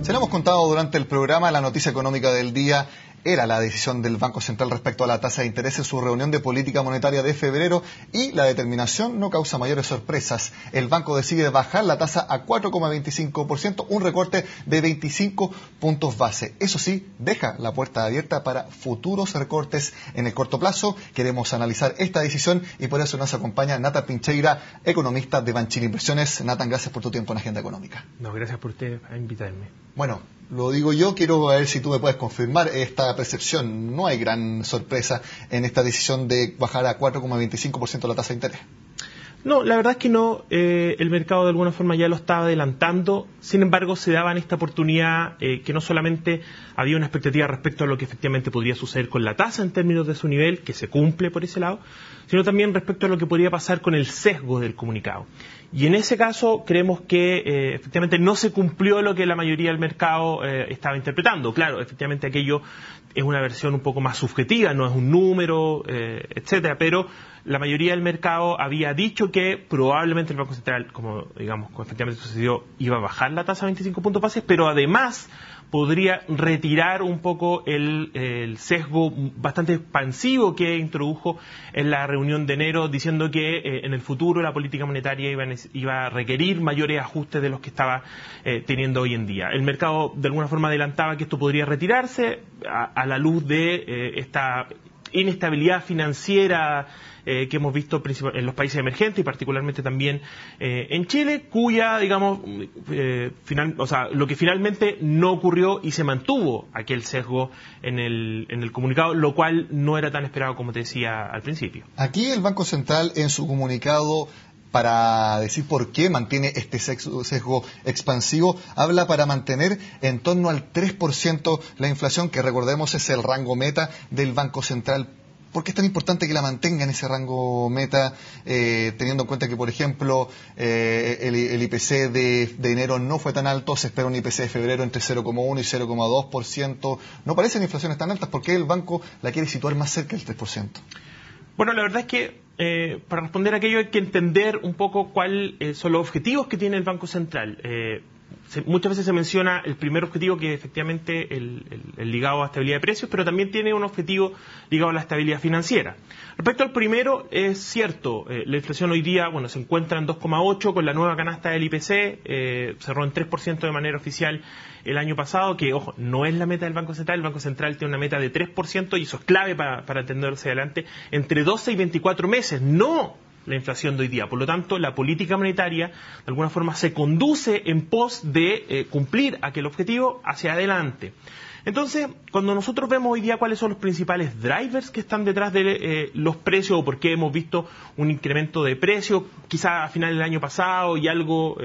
Se lo hemos contado durante el programa, la noticia económica del día era la decisión del Banco Central respecto a la tasa de interés en su reunión de política monetaria de febrero, y la determinación no causa mayores sorpresas. El banco decide bajar la tasa a 4,25%, un recorte de 25 puntos base. Eso sí, deja la puerta abierta para futuros recortes en el corto plazo. Queremos analizar esta decisión y por eso nos acompaña Nathan Pincheira, economista de Banchile Inversiones. Nathan, gracias por tu tiempo en Agenda Económica. No, gracias por usted a invitarme. Bueno, lo digo yo, quiero ver si tú me puedes confirmar esta percepción. No hay gran sorpresa en esta decisión de bajar a 4,25% la tasa de interés. No, la verdad es que no. El mercado de alguna forma ya lo estaba adelantando. Sin embargo, se daba en esta oportunidad que no solamente había una expectativa respecto a lo que efectivamente podría suceder con la tasa en términos de su nivel, que se cumple por ese lado, sino también respecto a lo que podría pasar con el sesgo del comunicado. Y en ese caso creemos que efectivamente no se cumplió lo que la mayoría del mercado estaba interpretando. Claro, efectivamente aquello es una versión un poco más subjetiva, no es un número, etcétera, pero la mayoría del mercado había dicho que probablemente el Banco Central, como digamos, efectivamente sucedió, iba a bajar la tasa a 25 puntos bases, pero además podría retirar un poco el sesgo bastante expansivo que introdujo en la reunión de enero, diciendo que en el futuro la política monetaria iba a requerir mayores ajustes de los que estaba teniendo hoy en día. El mercado de alguna forma adelantaba que esto podría retirarse a la luz de esta inestabilidad financiera que hemos visto en los países emergentes y particularmente también en Chile, cuya, digamos, lo que finalmente no ocurrió y se mantuvo aquel sesgo en el comunicado, lo cual no era tan esperado como te decía al principio. Aquí el Banco Central en su comunicado, para decir por qué mantiene este sesgo expansivo, habla para mantener en torno al 3% la inflación, que recordemos es el rango meta del Banco Central. ¿Por qué es tan importante que la mantenga en ese rango meta, teniendo en cuenta que, por ejemplo, el IPC de enero no fue tan alto, se espera un IPC de febrero entre 0,1 y 0,2%? ¿No parecen inflaciones tan altas? ¿Por qué el banco la quiere situar más cerca del 3%? Bueno, la verdad es que para responder a aquello hay que entender un poco cuáles son los objetivos que tiene el Banco Central. Muchas veces se menciona el primer objetivo, que es efectivamente el ligado a estabilidad de precios, pero también tiene un objetivo ligado a la estabilidad financiera. Respecto al primero, es cierto, la inflación hoy día se encuentra en 2,8 con la nueva canasta del IPC, cerró en 3% de manera oficial el año pasado, que, ojo, no es la meta del Banco Central. El Banco Central tiene una meta de 3% y eso es clave para entenderse adelante, entre 12 y 24 meses, no la inflación de hoy día. Por lo tanto, la política monetaria de alguna forma se conduce en pos de cumplir aquel objetivo hacia adelante. Entonces, cuando nosotros vemos hoy día cuáles son los principales drivers que están detrás de los precios, o por qué hemos visto un incremento de precios, quizá a final del año pasado y algo,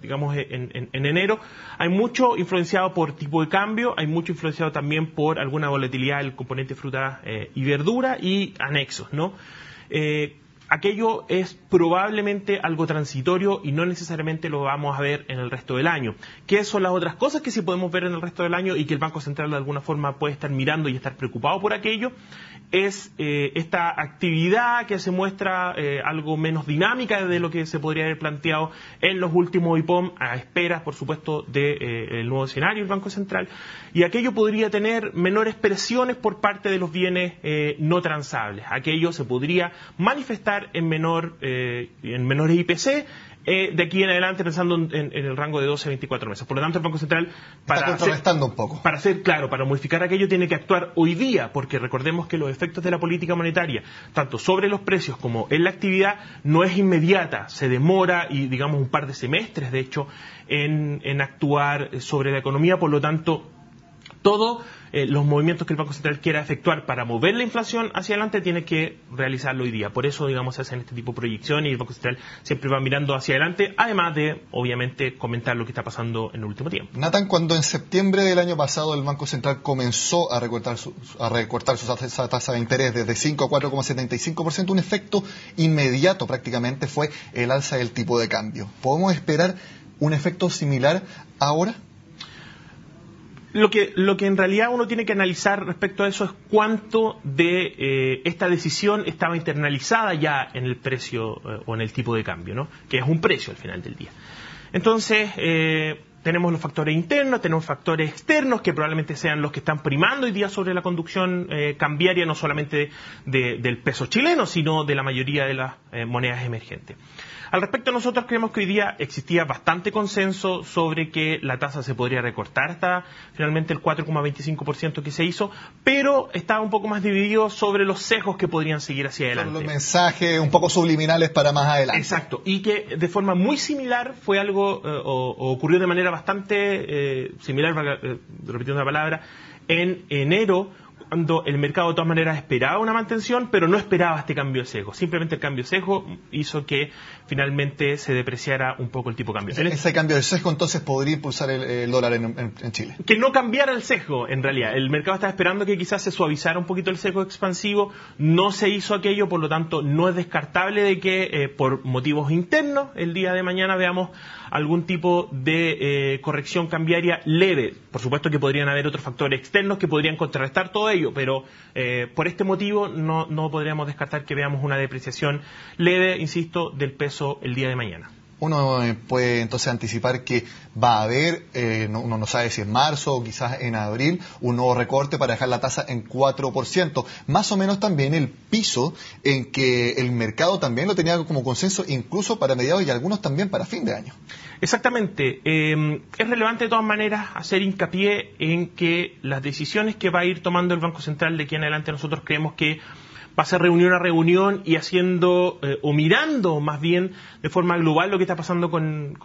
digamos, en enero, hay mucho influenciado por tipo de cambio, hay mucho influenciado también por alguna volatilidad del componente fruta y verdura y anexos, ¿no? Aquello es probablemente algo transitorio y no necesariamente lo vamos a ver en el resto del año. ¿Qué son las otras cosas que sí podemos ver en el resto del año y que el Banco Central de alguna forma puede estar mirando y estar preocupado por aquello? Es esta actividad que se muestra algo menos dinámica de lo que se podría haber planteado en los últimos IPOM, a esperas, por supuesto, del nuevo escenario del Banco Central. Y aquello podría tener menores presiones por parte de los bienes no transables. Aquello se podría manifestar en menores IPC de aquí en adelante, pensando en el rango de 12 a 24 meses. Por lo tanto, el Banco Central, para modificar aquello, tiene que actuar hoy día, porque recordemos que los efectos de la política monetaria, tanto sobre los precios como en la actividad, no es inmediata, se demora y, digamos, un par de semestres, de hecho, en actuar sobre la economía. Por lo tanto, todos los movimientos que el Banco Central quiera efectuar para mover la inflación hacia adelante tiene que realizarlo hoy día. Por eso, digamos, se hacen este tipo de proyecciones y el Banco Central siempre va mirando hacia adelante, además de, obviamente, comentar lo que está pasando en el último tiempo. Nathan, cuando en septiembre del año pasado el Banco Central comenzó a recortar su tasa de interés desde 5 a 4,75%, un efecto inmediato prácticamente fue el alza del tipo de cambio. ¿Podemos esperar un efecto similar ahora? Lo que en realidad uno tiene que analizar respecto a eso es cuánto de esta decisión estaba internalizada ya en el precio o en el tipo de cambio, ¿no? Que es un precio al final del día. Entonces, tenemos los factores internos, tenemos factores externos que probablemente sean los que están primando hoy día sobre la conducción cambiaria, no solamente del peso chileno, sino de la mayoría de las monedas emergentes. Al respecto, nosotros creemos que hoy día existía bastante consenso sobre que la tasa se podría recortar hasta finalmente el 4,25% que se hizo, pero estaba un poco más dividido sobre los sesgos que podrían seguir hacia adelante. Son los mensajes un poco subliminales para más adelante. Exacto, y que de forma muy similar fue algo, o ocurrió de manera bastante similar, repitiendo la palabra, en enero, cuando el mercado de todas maneras esperaba una mantención, pero no esperaba este cambio de sesgo. Simplemente el cambio de sesgo hizo que finalmente se depreciara un poco el tipo de cambio. Ese cambio de sesgo entonces podría impulsar el dólar en Chile. Que no cambiara el sesgo, en realidad. El mercado estaba esperando que quizás se suavizara un poquito el sesgo expansivo. No se hizo aquello, por lo tanto no es descartable de que por motivos internos el día de mañana veamos algún tipo de corrección cambiaria leve. Por supuesto que podrían haber otros factores externos que podrían contrarrestar todo ello, pero por este motivo no podríamos descartar que veamos una depreciación leve, insisto, del peso el día de mañana. Uno puede entonces anticipar que va a haber, uno no sabe si en marzo o quizás en abril, un nuevo recorte para dejar la tasa en 4%. Más o menos también el piso en que el mercado también lo tenía como consenso, incluso para mediados y algunos también para fin de año. Exactamente. Es relevante de todas maneras hacer hincapié en que las decisiones que va a ir tomando el Banco Central de aquí en adelante, nosotros creemos que va a ser reunión a reunión y haciendo o mirando más bien de forma global lo que está pasando con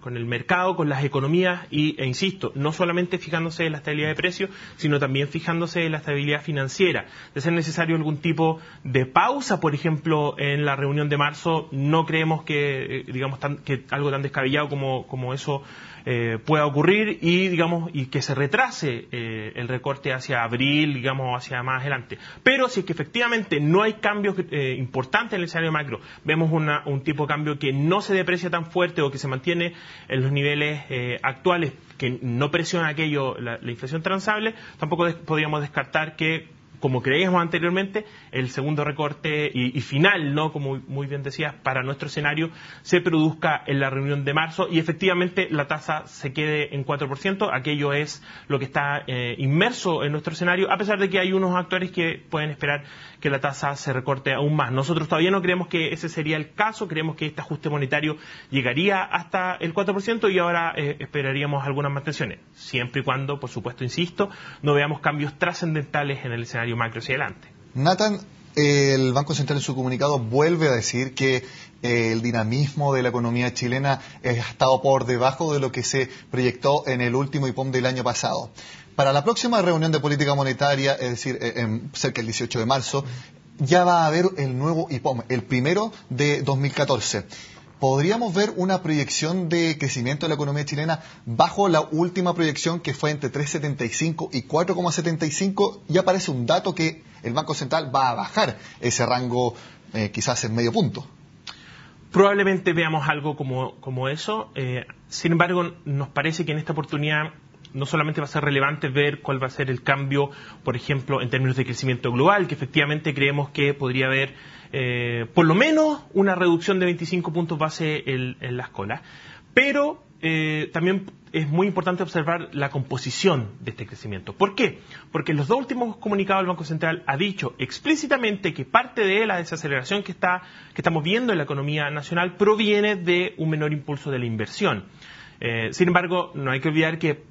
el mercado, con las economías e insisto, no solamente fijándose en la estabilidad de precios, sino también fijándose en la estabilidad financiera. De ser necesario algún tipo de pausa, por ejemplo, en la reunión de marzo, no creemos que que algo tan descabellado como eso pueda ocurrir y que se retrase el recorte hacia abril, hacia más adelante. Pero si es que efectivamente no hay cambios importantes en el escenario macro, vemos un tipo de cambio que no se deprecia tan fuerte o que se mantiene en los niveles actuales, que no presiona la inflación transable, tampoco podríamos descartar que, como creíamos anteriormente, el segundo recorte y final, ¿no?, como muy bien decías, para nuestro escenario, se produzca en la reunión de marzo y efectivamente la tasa se quede en 4%. Aquello es lo que está inmerso en nuestro escenario, a pesar de que hay unos actores que pueden esperar que la tasa se recorte aún más. Nosotros todavía no creemos que ese sería el caso, creemos que este ajuste monetario llegaría hasta el 4% y ahora esperaríamos algunas mantenciones, siempre y cuando, por supuesto, insisto, no veamos cambios trascendentales en el escenario macro hacia adelante. Nathan, el Banco Central en su comunicado vuelve a decir que el dinamismo de la economía chilena ha estado por debajo de lo que se proyectó en el último IPOM del año pasado. Para la próxima reunión de política monetaria, es decir, cerca del 18 de marzo, ya va a haber el nuevo IPOM, el primero de 2014. ¿Podríamos ver una proyección de crecimiento de la economía chilena bajo la última proyección que fue entre 3,75 y 4,75? Ya aparece un dato que el Banco Central va a bajar ese rango quizás en medio punto. Probablemente veamos algo como eso. Sin embargo, nos parece que en esta oportunidad no solamente va a ser relevante ver cuál va a ser el cambio, por ejemplo, en términos de crecimiento global, que efectivamente creemos que podría haber por lo menos una reducción de 25 puntos base en las colas, pero también es muy importante observar la composición de este crecimiento. ¿Por qué? Porque en los dos últimos comunicados el Banco Central ha dicho explícitamente que parte de la desaceleración que estamos viendo en la economía nacional proviene de un menor impulso de la inversión. Sin embargo, no hay que olvidar que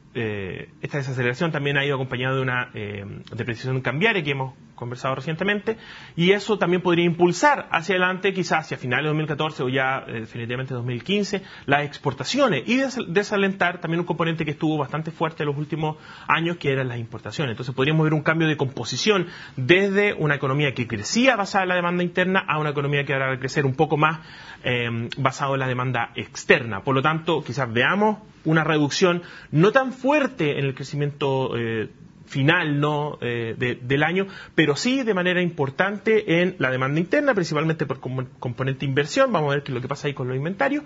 esta desaceleración también ha ido acompañada de una depreciación cambiaria que hemos conversado recientemente, y eso también podría impulsar hacia adelante, quizás hacia finales de 2014 o ya definitivamente 2015, las exportaciones y desalentar también un componente que estuvo bastante fuerte en los últimos años, que eran las importaciones. Entonces podríamos ver un cambio de composición desde una economía que crecía basada en la demanda interna a una economía que ahora va a crecer un poco más basado en la demanda externa. Por lo tanto, quizás veamos una reducción no tan fuerte en el crecimiento final del año, pero sí de manera importante en la demanda interna, principalmente por componente inversión. Vamos a ver qué es lo que pasa ahí con los inventarios,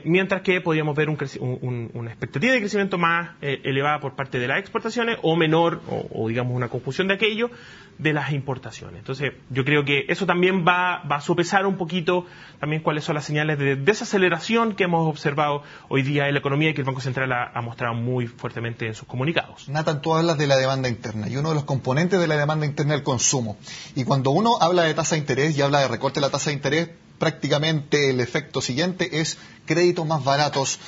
mientras que podríamos ver una expectativa de crecimiento más elevada por parte de las exportaciones o menor, o digamos una conjunción de aquello, de las importaciones. Entonces yo creo que eso también va a sopesar un poquito también cuáles son las señales de desaceleración que hemos observado hoy día en la economía y que el Banco Central ha mostrado muy fuertemente en sus comunicados. Nathan, tú hablas de la demanda interna y uno de los componentes de la demanda interna es el consumo. Y cuando uno habla de tasa de interés y habla de recorte de la tasa de interés, prácticamente el efecto siguiente es créditos más baratos,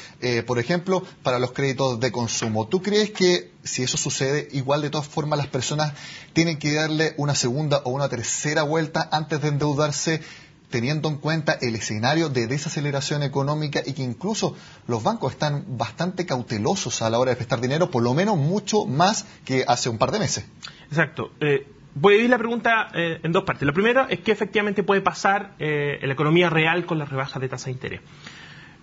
por ejemplo, para los créditos de consumo. ¿Tú crees que si eso sucede, igual de todas formas las personas tienen que darle una segunda o una tercera vuelta antes de endeudarse, teniendo en cuenta el escenario de desaceleración económica y que incluso los bancos están bastante cautelosos a la hora de prestar dinero, por lo menos mucho más que hace un par de meses? Exacto. Voy a dividir la pregunta en dos partes. La primera es qué efectivamente puede pasar en la economía real con las rebajas de tasa de interés.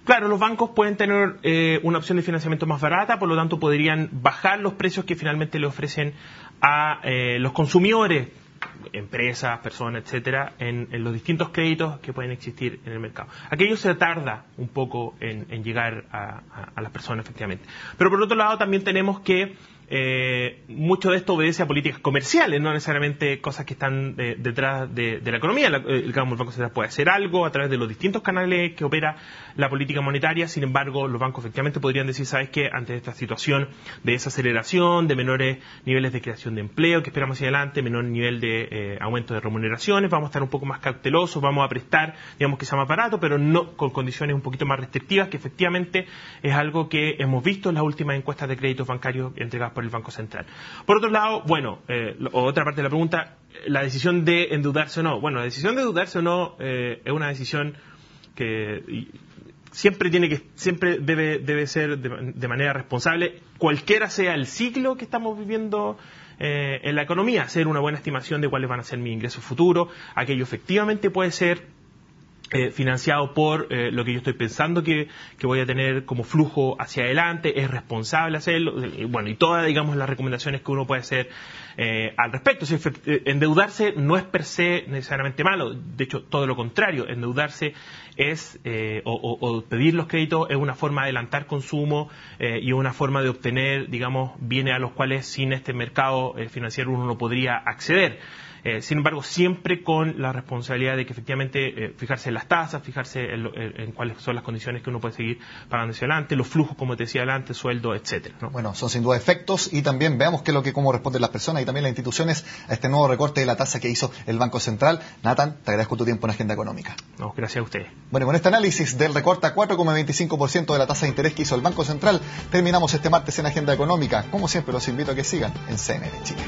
Claro, los bancos pueden tener una opción de financiamiento más barata, por lo tanto podrían bajar los precios que finalmente le ofrecen a los consumidores, empresas, personas, etcétera, en los distintos créditos que pueden existir en el mercado. Aquello se tarda un poco en llegar a las personas, efectivamente. Pero por otro lado también tenemos que mucho de esto obedece a políticas comerciales, no necesariamente cosas que están detrás de la economía. El Banco Central puede hacer algo a través de los distintos canales que opera la política monetaria. Sin embargo, los bancos efectivamente podrían decir, ¿sabes qué? Ante esta situación de desaceleración, de menores niveles de creación de empleo que esperamos hacia adelante, menor nivel de aumento de remuneraciones, vamos a estar un poco más cautelosos, vamos a prestar, digamos, que sea más barato, pero no con condiciones un poquito más restrictivas, que efectivamente es algo que hemos visto en las últimas encuestas de créditos bancarios entregadas por el Banco Central. Por otro lado, bueno, otra parte de la pregunta, la decisión de endeudarse o no. Bueno, la decisión de endeudarse o no es una decisión que siempre debe ser de manera responsable, cualquiera sea el ciclo que estamos viviendo en la economía, hacer una buena estimación de cuáles van a ser mis ingresos futuros. Aquello efectivamente puede ser financiado por lo que yo estoy pensando que voy a tener como flujo hacia adelante, es responsable hacerlo, y todas, digamos, las recomendaciones que uno puede hacer al respecto. Si endeudarse no es per se necesariamente malo, de hecho todo lo contrario, endeudarse es o pedir los créditos es una forma de adelantar consumo y una forma de obtener, digamos, bienes a los cuales sin este mercado financiero uno no podría acceder. Sin embargo, siempre con la responsabilidad de que efectivamente fijarse en las tasas, fijarse en cuáles son las condiciones que uno puede seguir pagando hacia adelante, los flujos, como te decía adelante, sueldo, etcétera, ¿no? Bueno, son sin duda efectos y también veamos cómo responden las personas y también las instituciones a este nuevo recorte de la tasa que hizo el Banco Central. Nathan, te agradezco tu tiempo en Agenda Económica. No, gracias a ustedes. Bueno, con este análisis del recorte a 4,25% de la tasa de interés que hizo el Banco Central, terminamos este martes en Agenda Económica. Como siempre, los invito a que sigan en CNN Chile.